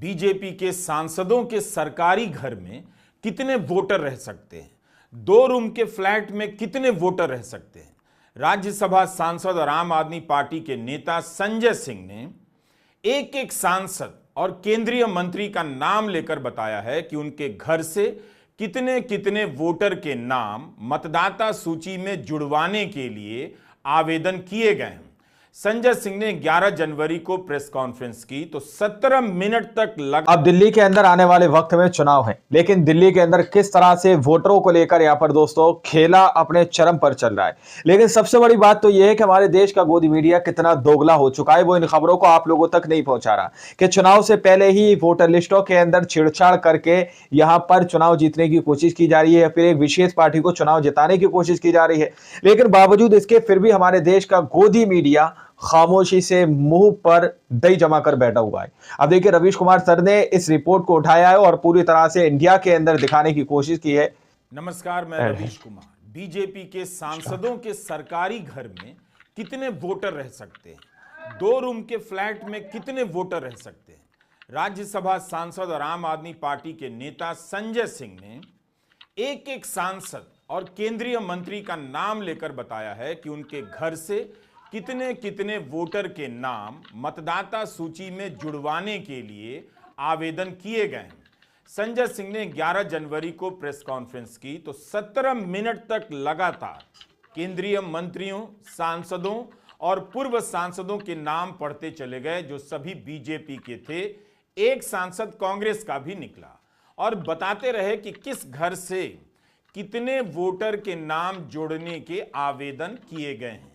BJP के सांसदों के सरकारी घर में कितने वोटर रह सकते हैं? 2 रूम के फ्लैट में कितने वोटर रह सकते हैं? राज्यसभा सांसद और आम आदमी पार्टी के नेता संजय सिंह ने एक एक सांसद और केंद्रीय मंत्री का नाम लेकर बताया है कि उनके घर से कितने कितने वोटर के नाम मतदाता सूची में जुड़वाने के लिए आवेदन किए गए हैं। संजय सिंह ने 11 जनवरी को प्रेस कॉन्फ्रेंस की तो 17 मिनट तक अब दिल्ली के अंदर आने वाले वक्त में चुनाव है, लेकिन दिल्ली के अंदर किस तरह से वोटरों को लेकर यहाँ पर दोस्तों खेला अपने चरम पर चल रहा है। लेकिन सबसे बड़ी बात तो यह है कि हमारे देश का गोदी मीडिया कितना दोगला हो चुका है। वो इन खबरों को आप लोगों तक नहीं पहुंचा रहा कि चुनाव से पहले ही वोटर लिस्टों के अंदर छेड़छाड़ करके यहाँ पर चुनाव जीतने की कोशिश की जा रही है या फिर एक विशेष पार्टी को चुनाव जिताने की कोशिश की जा रही है। लेकिन बावजूद इसके फिर भी हमारे देश का गोदी मीडिया खामोशी से मुंह पर दही जमा कर बैठा हुआ है। अब देखिए, रवीश कुमार सर ने इस रिपोर्ट को उठाया है और पूरी तरह से इंडिया के अंदर दिखाने की कोशिश की है। नमस्कार, मैं रवीश कुमार। बीजेपी के सांसदों के सरकारी घर में कितने वोटर रह सकते हैं? 2 रूम के फ्लैट में कितने वोटर रह सकते हैं? राज्यसभा सांसद और आम आदमी पार्टी के नेता संजय सिंह ने एक एक सांसद और केंद्रीय मंत्री का नाम लेकर बताया है कि उनके घर से कितने कितने वोटर के नाम मतदाता सूची में जुड़वाने के लिए आवेदन किए गए हैं। संजय सिंह ने 11 जनवरी को प्रेस कॉन्फ्रेंस की तो 17 मिनट तक लगातार केंद्रीय मंत्रियों, सांसदों और पूर्व सांसदों के नाम पढ़ते चले गए जो सभी बीजेपी के थे। एक सांसद कांग्रेस का भी निकला और बताते रहे कि किस घर से कितने वोटर के नाम जोड़ने के आवेदन किए गए हैं।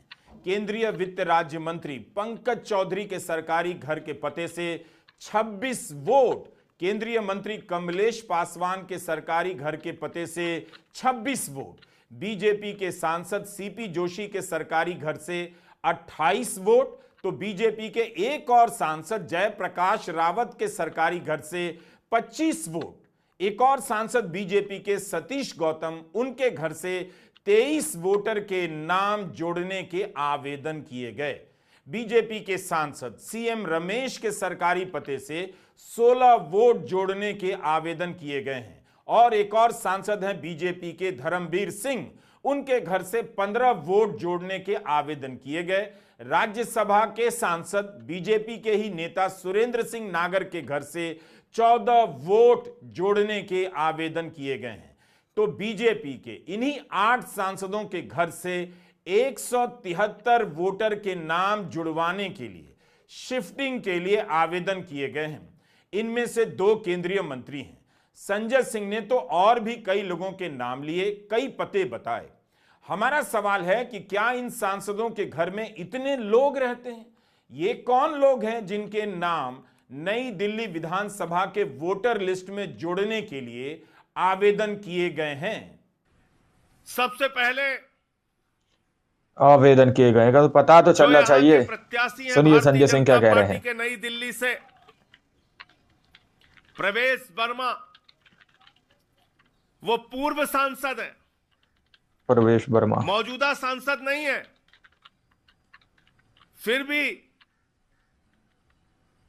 केंद्रीय वित्त राज्य मंत्री पंकज चौधरी के सरकारी घर के पते से 26 वोट, केंद्रीय मंत्री कमलेश पासवान के सरकारी घर के पते से 26 वोट, बीजेपी के सांसद सीपी जोशी के सरकारी घर से 28 वोट, तो बीजेपी के एक और सांसद जयप्रकाश रावत के सरकारी घर से 25 वोट, एक और सांसद बीजेपी के सतीश गौतम, उनके घर से 23 वोटर के नाम जोड़ने के आवेदन किए गए। बीजेपी के सांसद सीएम रमेश के सरकारी पते से 16 वोट जोड़ने के आवेदन किए गए हैं और एक और सांसद हैं बीजेपी के धर्मवीर सिंह, उनके घर से 15 वोट जोड़ने के आवेदन किए गए। राज्यसभा के सांसद बीजेपी के ही नेता सुरेंद्र सिंह नागर के घर से 14 वोट जोड़ने के आवेदन किए गए हैं। तो बीजेपी के इन्हीं 8 सांसदों के घर से 173 वोटर के नाम जुड़वाने के लिए, शिफ्टिंग के लिए आवेदन किए गए हैं। इनमें से 2 केंद्रीय मंत्री हैं। संजय सिंह ने तो और भी कई लोगों के नाम लिए, कई पते बताए। हमारा सवाल है कि क्या इन सांसदों के घर में इतने लोग रहते हैं? ये कौन लोग हैं जिनके नाम नई दिल्ली विधानसभा के वोटर लिस्ट में जोड़ने के लिए आवेदन किए गए हैं? सबसे पहले आवेदन किए गए का तो पता तो चलना चाहिए। सुनिए संजय सिंह क्या कह रहे हैं। के नई दिल्ली से प्रवेश वर्मा, वो पूर्व सांसद है, प्रवेश वर्मा मौजूदा सांसद नहीं है, फिर भी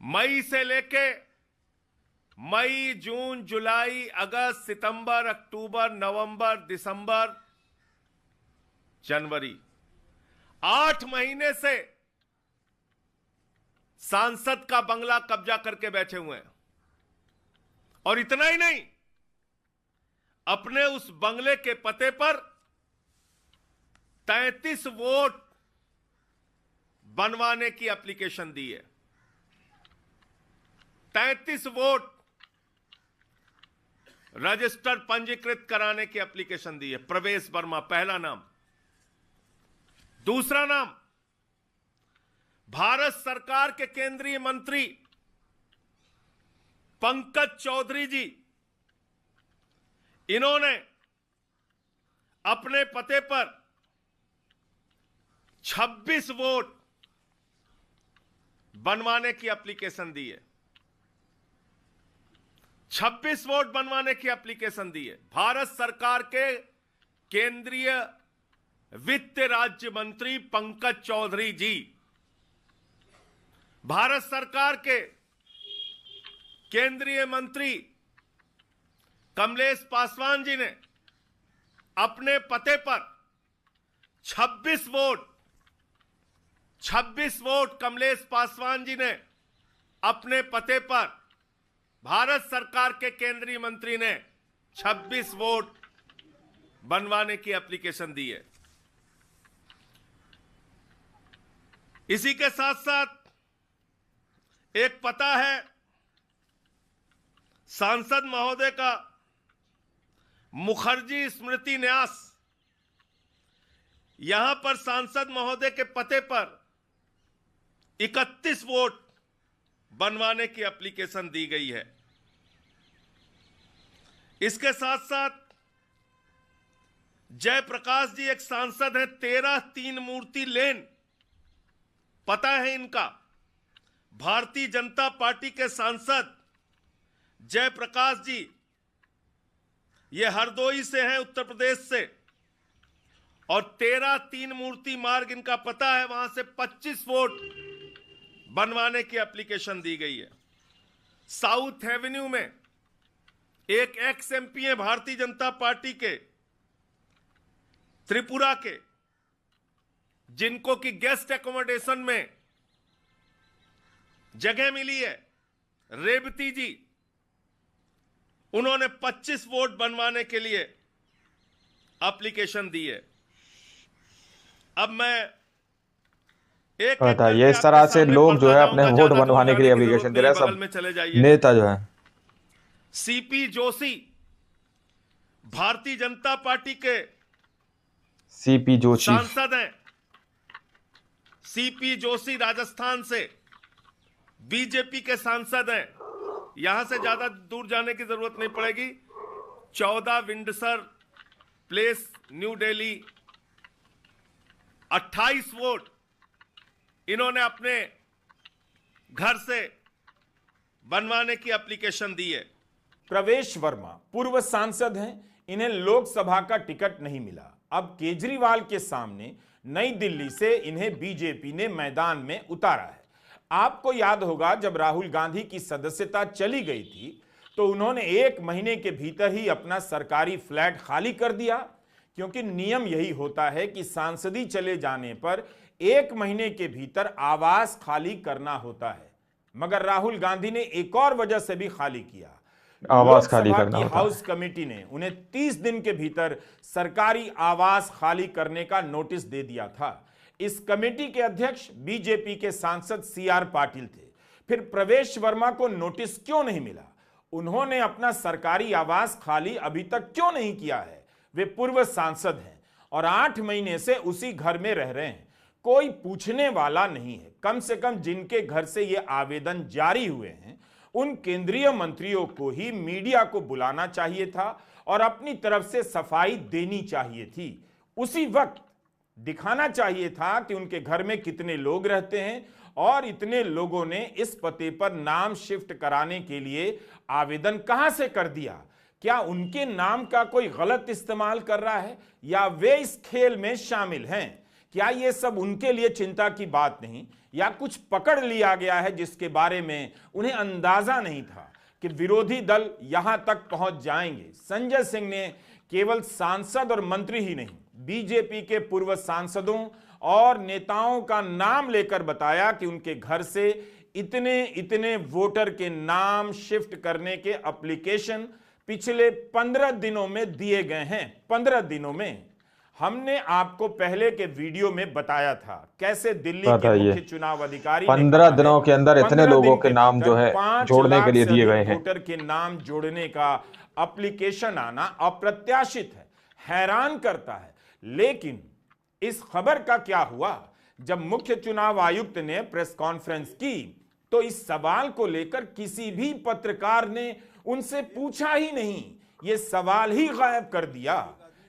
मई से लेके मई, जून, जुलाई, अगस्त, सितंबर, अक्टूबर, नवंबर, दिसंबर, जनवरी, 8 महीने से सांसद का बंगला कब्जा करके बैठे हुए हैं। और इतना ही नहीं, अपने उस बंगले के पते पर 33 वोट बनवाने की एप्लीकेशन दी है। 33 वोट रजिस्टर पंजीकृत कराने की एप्लीकेशन दी है। प्रवेश वर्मा पहला नाम। दूसरा नाम, भारत सरकार के केंद्रीय मंत्री पंकज चौधरी जी, इन्होंने अपने पते पर 26 वोट बनवाने की एप्लीकेशन दी है। 26 वोट बनवाने की एप्लीकेशन दी है। भारत सरकार के केंद्रीय वित्त राज्य मंत्री पंकज चौधरी जी, भारत सरकार के केंद्रीय मंत्री कमलेश पासवान जी ने अपने पते पर 26 वोट कमलेश पासवान जी ने अपने पते पर, भारत सरकार के केंद्रीय मंत्री ने 26 वोट बनवाने की एप्लीकेशन दी है। इसी के साथ साथ एक पता है सांसद महोदय का मुखर्जी स्मृति न्यास, यहां पर सांसद महोदय के पते पर 31 वोट बनवाने की एप्लीकेशन दी गई है। इसके साथ साथ जयप्रकाश जी एक सांसद हैं, 13 तीन मूर्ति लेन, पता है इनका, भारतीय जनता पार्टी के सांसद जयप्रकाश जी, ये हरदोई से हैं, उत्तर प्रदेश से, और 13 तीन मूर्ति मार्ग इनका पता है, वहां से 25 वोट बनवाने की एप्लीकेशन दी गई है। साउथ एवेन्यू में एक एक्स एमपी है भारतीय जनता पार्टी के, त्रिपुरा के, जिनको कि गेस्ट एकोमोडेशन में जगह मिली है, रेवती जी, उन्होंने 25 वोट बनवाने के लिए एप्लीकेशन दी है। अब मैं एक बताइए, इस तरह से लोग जो है अपने वोट बनवाने के लिए एप्लीकेशन दे रहे हैं। में चले सब जाइए। नेता जो है, सीपी जोशी भारतीय जनता पार्टी के सीपी जोशी सांसद हैं। सीपी जोशी राजस्थान से बीजेपी के सांसद हैं। यहां से ज्यादा दूर जाने की जरूरत नहीं पड़ेगी। 14 Windsor place, new Delhi, 28 vote इन्होंने अपने घर से बनवाने की एप्लीकेशन दी है। प्रवेश वर्मा पूर्व सांसद हैं, इन्हें लोकसभा का टिकट नहीं मिला। अब केजरीवाल के सामने नई दिल्ली से इन्हें बीजेपी ने मैदान में उतारा है। आपको याद होगा, जब राहुल गांधी की सदस्यता चली गई थी तो उन्होंने 1 महीने के भीतर ही अपना सरकारी फ्लैट खाली कर दिया, क्योंकि नियम यही होता है कि सांसदी चले जाने पर 1 महीने के भीतर आवास खाली करना होता है। मगर राहुल गांधी ने एक और वजह से भी खाली किया। आवास खाली करना लोकसभा की होता है। हाउस कमेटी ने उन्हें 30 दिन के भीतर सरकारी आवास खाली करने का नोटिस दे दिया था। इस कमेटी के अध्यक्ष बीजेपी के सांसद CR पाटिल थे। फिर प्रवेश वर्मा को नोटिस क्यों नहीं मिला? उन्होंने अपना सरकारी आवास खाली अभी तक क्यों नहीं किया है? वे पूर्व सांसद हैं और 8 महीने से उसी घर में रह रहे हैं। कोई पूछने वाला नहीं है। कम से कम जिनके घर से ये आवेदन जारी हुए हैं, उन केंद्रीय मंत्रियों को ही मीडिया को बुलाना चाहिए था और अपनी तरफ से सफाई देनी चाहिए थी। उसी वक्त दिखाना चाहिए था कि उनके घर में कितने लोग रहते हैं और इतने लोगों ने इस पते पर नाम शिफ्ट कराने के लिए आवेदन कहां से कर दिया। क्या उनके नाम का कोई गलत इस्तेमाल कर रहा है या वे इस खेल में शामिल हैं? क्या ये सब उनके लिए चिंता की बात नहीं, या कुछ पकड़ लिया गया है जिसके बारे में उन्हें अंदाजा नहीं था कि विरोधी दल यहां तक पहुंच जाएंगे? संजय सिंह ने केवल सांसद और मंत्री ही नहीं, बीजेपी के पूर्व सांसदों और नेताओं का नाम लेकर बताया कि उनके घर से इतने इतने वोटर के नाम शिफ्ट करने के एप्लीकेशन पिछले 15 दिनों में दिए गए हैं। 15 दिनों में। हमने आपको पहले के वीडियो में बताया था कैसे दिल्ली के मुख्य चुनाव अधिकारी 15 दिनों के अंदर इतने लोगों के नाम जो है जोड़ने के लिए दिए गए हैं। वोटर के नाम जोड़ने का एप्लीकेशन आना अप्रत्याशित है, हैरान करता है। लेकिन इस खबर का क्या हुआ? जब मुख्य चुनाव आयुक्त ने प्रेस कॉन्फ्रेंस की तो इस सवाल को लेकर किसी भी पत्रकार ने उनसे पूछा ही नहीं। यह सवाल ही गायब कर दिया,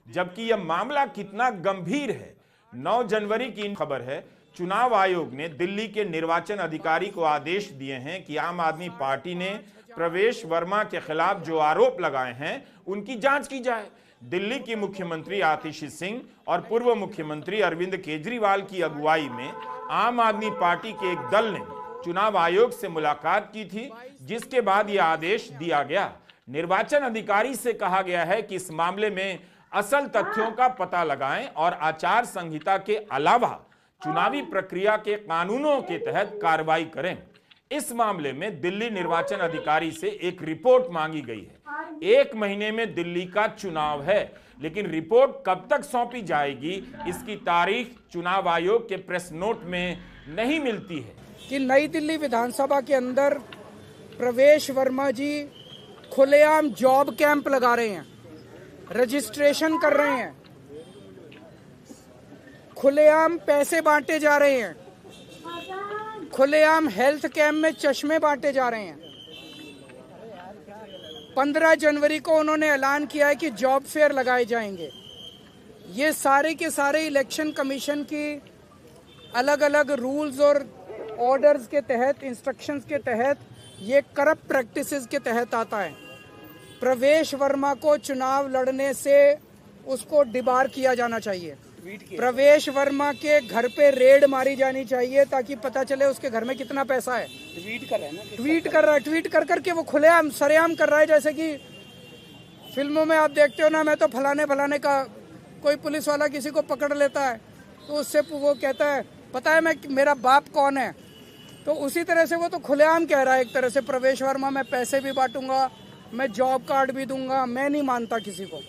जबकि यह मामला कितना गंभीर है। 9 जनवरी की खबर है। चुनाव आयोग ने दिल्ली के निर्वाचन अधिकारी को आदेश दिए हैं कि आम आदमी पार्टी ने प्रवेश वर्मा के खिलाफ जो आरोप लगाए हैं उनकी जांच की जाए। दिल्ली की मुख्यमंत्री आतिशी सिंह और पूर्व मुख्यमंत्री अरविंद केजरीवाल की अगुवाई में आम आदमी पार्टी के एक दल ने चुनाव आयोग से मुलाकात की थी, जिसके बाद यह आदेश दिया गया। निर्वाचन अधिकारी से कहा गया है कि इस मामले में असल तथ्यों का पता लगाएं और आचार संहिता के अलावा चुनावी प्रक्रिया के कानूनों के तहत कार्रवाई करें। इस मामले में दिल्ली निर्वाचन अधिकारी से एक रिपोर्ट मांगी गई है। 1 महीने में दिल्ली का चुनाव है, लेकिन रिपोर्ट कब तक सौंपी जाएगी, इसकी तारीख चुनाव आयोग के प्रेस नोट में नहीं मिलती है। कि नई दिल्ली विधानसभा के अंदर प्रवेश वर्मा जी खुलेआम जॉब कैंप लगा रहे हैं, रजिस्ट्रेशन कर रहे हैं, खुलेआम पैसे बांटे जा रहे हैं, खुलेआम हेल्थ कैंप में चश्मे बांटे जा रहे हैं। 15 जनवरी को उन्होंने ऐलान किया है कि जॉब फेयर लगाए जाएंगे। ये सारे के सारे इलेक्शन कमीशन की अलग अलग रूल्स और ऑर्डर्स के तहत, इंस्ट्रक्शंस के तहत, ये करप्ट प्रैक्टिसेस के तहत आता है। प्रवेश वर्मा को चुनाव लड़ने से उसको डिबार किया जाना चाहिए। प्रवेश वर्मा के घर पे रेड मारी जानी चाहिए ताकि पता चले उसके घर में कितना पैसा है। ट्वीट कर करके वो खुलेआम सरेआम कर रहा है, जैसे कि फिल्मों में आप देखते हो ना, मैं तो फलाने का, कोई पुलिस वाला किसी को पकड़ लेता है तो उससे वो कहता है पता है मेरा बाप कौन है, तो उसी तरह से वो तो खुलेआम कह रहा है एक तरह से प्रवेश वर्मा, मैं पैसे भी बांटूंगा, मैं जॉब कार्ड भी दूंगा। मैं नहीं मानता किसी को।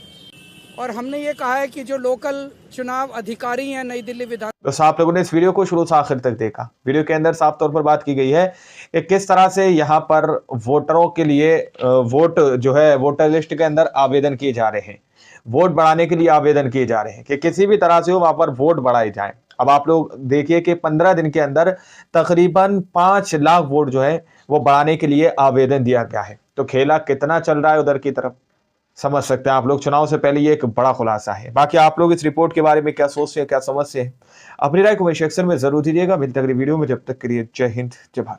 और हमने ये कहा है कि जो लोकल चुनाव अधिकारी हैं नई दिल्ली विधान। तो आप लोगों ने इस वीडियो को शुरू से आखिर तक देखा। वीडियो के अंदर साफ तौर पर बात की गई है कि किस तरह से यहाँ पर वोटरों के लिए वोट जो है वोटर लिस्ट के अंदर आवेदन किए जा रहे हैं, वोट बढ़ाने के लिए आवेदन किए जा रहे हैं कि किसी भी तरह से वहां पर वोट बढ़ाए जाएं। अब आप लोग देखिए कि 15 दिन के अंदर तकरीबन 5 लाख वोट जो है वो बढ़ाने के लिए आवेदन दिया गया है। तो खेला कितना चल रहा है उधर की तरफ, समझ सकते हैं आप लोग। चुनाव से पहले ये एक बड़ा खुलासा है। बाकी आप लोग इस रिपोर्ट के बारे में क्या सोचते हैं, क्या समझते हैं, अपनी राय कमेंट सेक्शन में जरूर दीजिएगा। मिलते अगली वीडियो में, जब तक के लिए जय हिंद, जय भारत।